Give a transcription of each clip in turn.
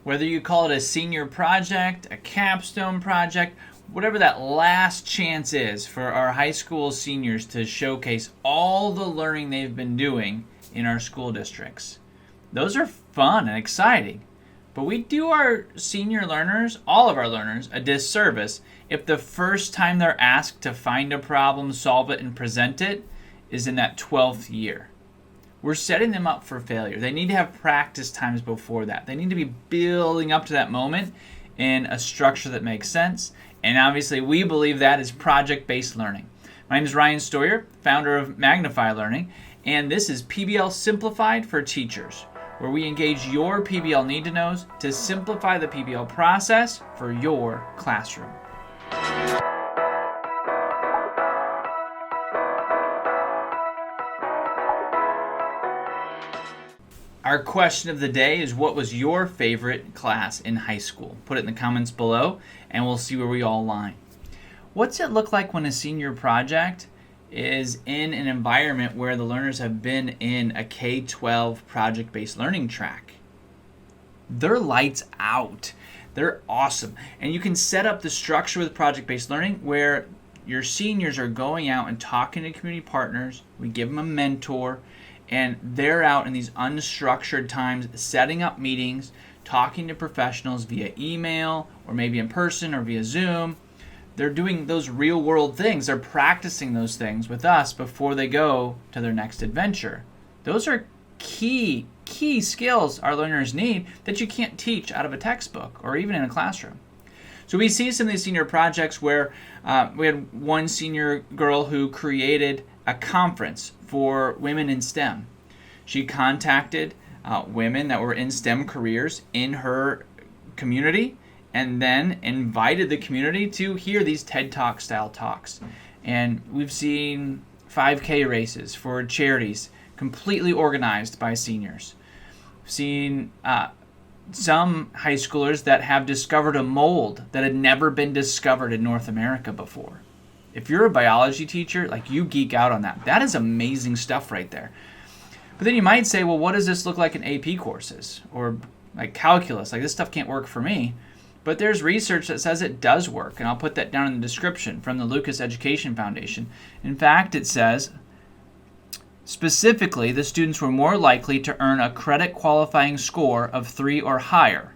Whether you call it a senior project, a capstone project, whatever that last chance is for our high school seniors to showcase all the learning they've been doing in our school districts. Those are fun and exciting, but we do our senior learners, all of our learners, a disservice if the first time they're asked to find a problem, solve it, and present it is in that 12th year. We're setting them up for failure. They need to have practice times before that. They need to be building up to that moment in a structure that makes sense. And obviously, we believe that is project-based learning. My name is Ryan Stoyer, founder of Magnify Learning, and this is PBL Simplified for Teachers, where we engage your PBL need-to-knows to simplify the PBL process for your classroom. Our question of the day is, what was your favorite class in high school? Put it in the comments below and we'll see where we all align. What's it look like when a senior project is in an environment where the learners have been in a K-12 project-based learning track? They're lights out. They're awesome. And you can set up the structure with project-based learning where your seniors are going out and talking to community partners. We give them a mentor, and they're out in these unstructured times setting up meetings, talking to professionals via email or maybe in person or via Zoom. They're doing those real world things. They're practicing those things with us before they go to their next adventure. Those are key skills our learners need that you can't teach out of a textbook or even in a classroom. So we see some of these senior projects where we had one senior girl who created a conference for women in STEM. She contacted women that were in STEM careers in her community and then invited the community to hear these TED Talk style talks. And we've seen 5K races for charities completely organized by seniors. We've seen some high schoolers that have discovered a mold that had never been discovered in North America before. If you're a biology teacher, like, you geek out on that. That is amazing stuff right there. But then you might say, well, what does this look like in AP courses or like calculus? Like, this stuff can't work for me. But there's research that says it does work, and I'll put that down in the description from the Lucas Education Foundation. In fact, it says, specifically, the students were more likely to earn a credit qualifying score of 3 or higher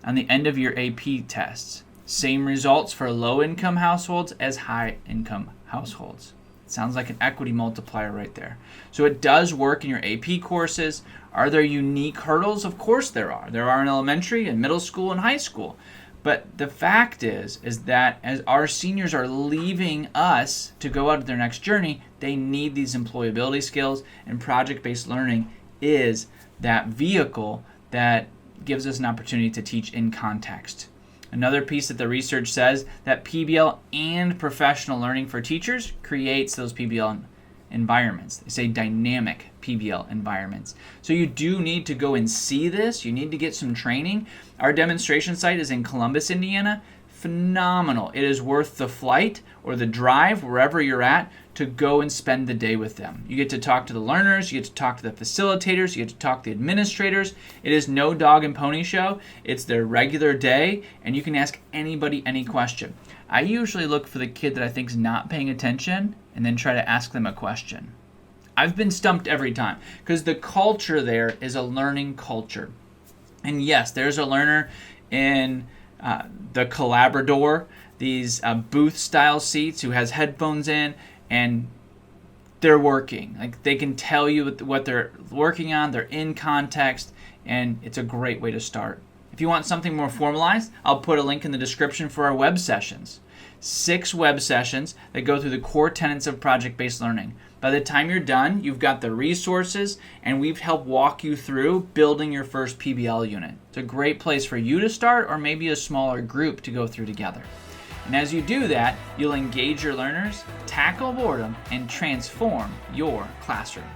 on the end of your AP tests. Same results for low-income households as high-income households. It sounds like an equity multiplier right there. So it does work in your AP courses. Are there unique hurdles? Of course there are. There are in elementary and middle school and high school. But the fact is that as our seniors are leaving us to go out on their next journey, they need these employability skills, and project-based learning is that vehicle that gives us an opportunity to teach in context. Another piece that the research says that PBL and professional learning for teachers creates those PBL environments. They say dynamic PBL environments. So you do need to go and see this. You need to get some training. Our demonstration site is in Columbus, Indiana. Phenomenal. It is worth the flight or the drive, wherever you're at, to go and spend the day with them. You get to talk to the learners, you get to talk to the facilitators, you get to talk to the administrators. It is no dog and pony show. It's their regular day, and you can ask anybody any question. I usually look for the kid that I think is not paying attention and then try to ask them a question. I've been stumped every time because the culture there is a learning culture. And yes, there's a learner in the Collabrador, these booth style seats, who has headphones in, and they're working. Like, they can tell you what they're working on, they're in context, and it's a great way to start. If you want something more formalized, I'll put a link in the description for our web sessions. 6 web sessions that go through the core tenets of project-based learning. By the time you're done, you've got the resources, and we've helped walk you through building your first PBL unit. It's a great place for you to start, or maybe a smaller group to go through together. And as you do that, you'll engage your learners, tackle boredom, and transform your classroom.